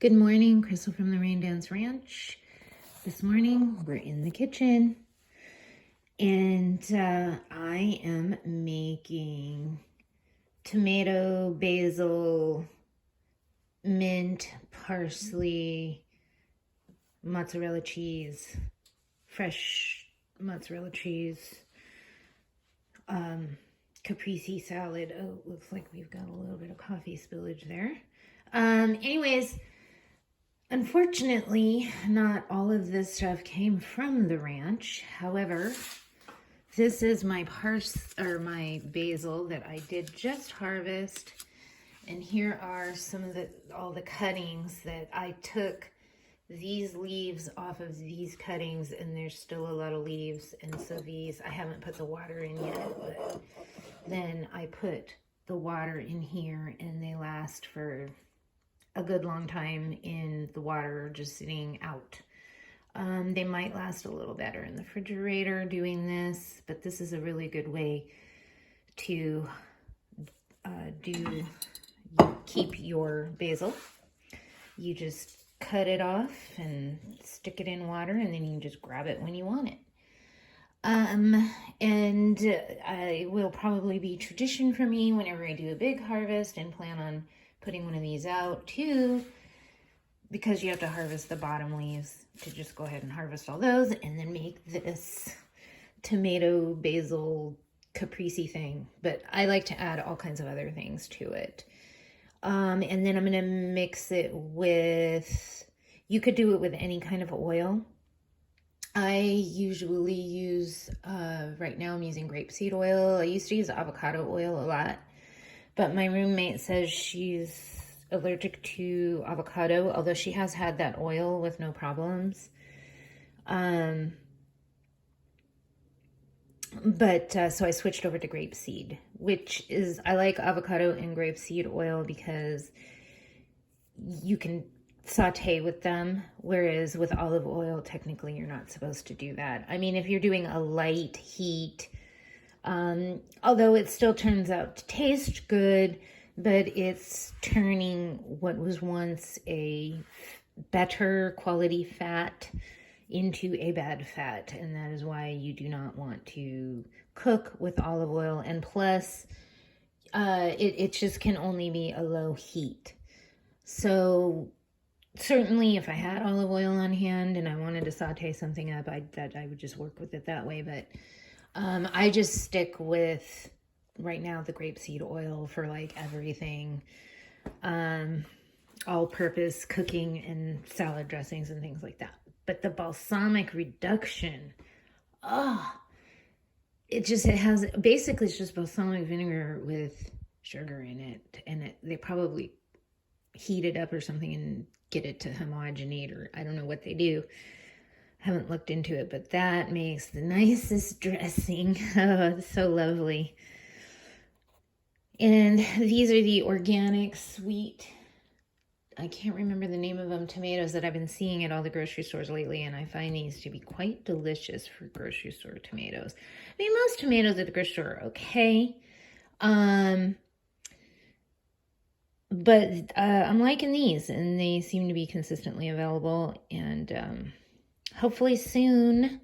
Good morning, Crystal from the Rain Dance Ranch. This morning we're in the kitchen and I am making tomato, basil, mint, parsley, mozzarella cheese, fresh mozzarella cheese, caprese salad. Oh, looks like we've got a little bit of coffee spillage there. Anyways, unfortunately, not all of this stuff came from the ranch. However, this is my my basil that I did just harvest. And here are some of all the cuttings that I took these leaves off of these cuttings, and there's still a lot of leaves. And so these, I haven't put the water in yet, but then I put the water in here and they last for a good long time in the water, just sitting out. They might last a little better in the refrigerator doing this, but this is a really good way to keep your basil. You just cut it off and stick it in water, and then you can just grab it when you want it. And it will probably be tradition for me whenever I do a big harvest and plan on putting one of these out too, because you have to harvest the bottom leaves, to just go ahead and harvest all those and then make this tomato basil caprese thing. But I like to add all kinds of other things to it. And then I'm going to mix it with, you could do it with any kind of oil. I usually use, right now I'm using grapeseed oil. I used to use avocado oil a lot, but my roommate says she's allergic to avocado, although she has had that oil with no problems. So I switched over to grapeseed, which is, I like avocado and grapeseed oil because you can saute with them, whereas with olive oil, technically you're not supposed to do that. I mean, if you're doing a light heat, although it still turns out to taste good, but it's turning what was once a better quality fat into a bad fat, and that is why you do not want to cook with olive oil. And plus, it just can only be a low heat. So certainly if I had olive oil on hand and I wanted to saute something up, I would just work with it that way. But I just stick with, right now, the grapeseed oil for like everything, all-purpose cooking and salad dressings and things like that. But the balsamic reduction, it has, basically it's just balsamic vinegar with sugar in it, and they probably heat it up or something and get it to homogenate, or I don't know what they do. Haven't looked into it, but that makes the nicest dressing. Oh, it's so lovely. And these are the organic sweet, I can't remember the name of them, tomatoes that I've been seeing at all the grocery stores lately, and I find these to be quite delicious for grocery store tomatoes. I mean, most tomatoes at the grocery store are okay, but I'm liking these, and they seem to be consistently available, and hopefully soon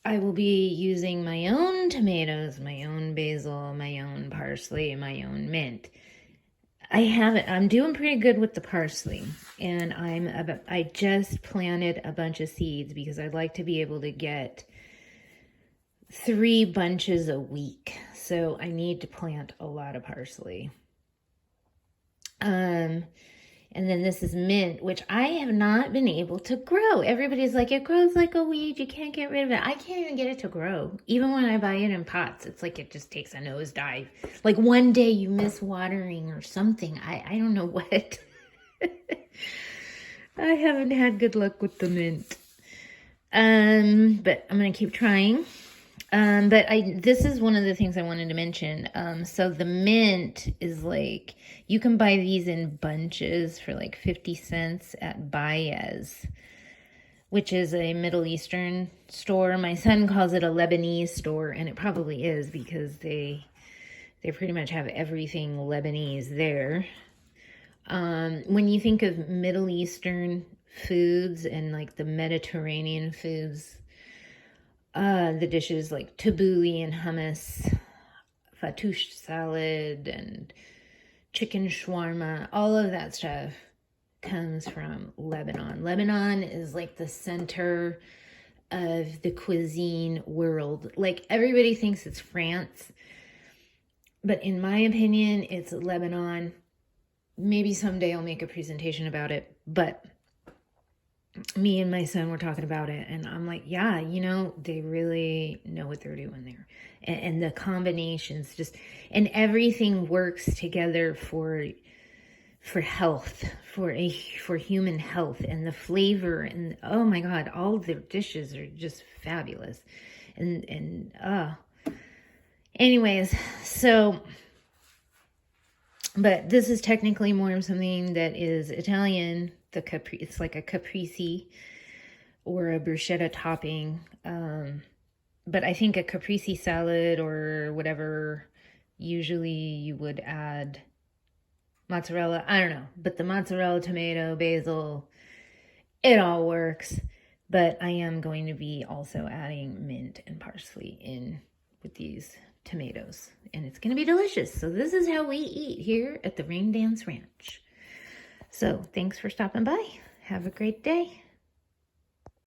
I will be using my own tomatoes, my own basil, my own parsley, my own mint. I'm doing pretty good with the parsley, and I just planted a bunch of seeds because I'd like to be able to get 3 bunches a week. So I need to plant a lot of parsley. And then this is mint, which I have not been able to grow. Everybody's like, it grows like a weed, you can't get rid of it. I can't even get it to grow. Even when I buy it in pots, it's like it just takes a nosedive. Like one day you miss watering or something. I don't know what. I haven't had good luck with the mint. But I'm going to keep trying. But this is one of the things I wanted to mention. So the mint is like, you can buy these in bunches for like 50 cents at Baez, which is a Middle Eastern store. My son calls it a Lebanese store, and it probably is because they pretty much have everything Lebanese there. When you think of Middle Eastern foods and like the Mediterranean foods, the dishes like tabbouleh and hummus, fattoush salad, and chicken shawarma, all of that stuff comes from Lebanon. Lebanon is like the center of the cuisine world. Like everybody thinks it's France, but in my opinion, it's Lebanon. Maybe someday I'll make a presentation about it, but me and my son were talking about it, and I'm like, yeah, you know, they really know what they're doing there. And the combinations just, and everything works together for health, for human health, and the flavor, and oh my God, all their dishes are just fabulous. Anyways, so, but this is technically more of something that is Italian. It's like a caprese or a bruschetta topping. But I think a caprese salad or whatever, usually you would add mozzarella. I don't know, but the mozzarella, tomato, basil, it all works. But I am going to be also adding mint and parsley in with these tomatoes, and it's going to be delicious. So this is how we eat here at the Rain Dance Ranch. So thanks for stopping by. Have a great day.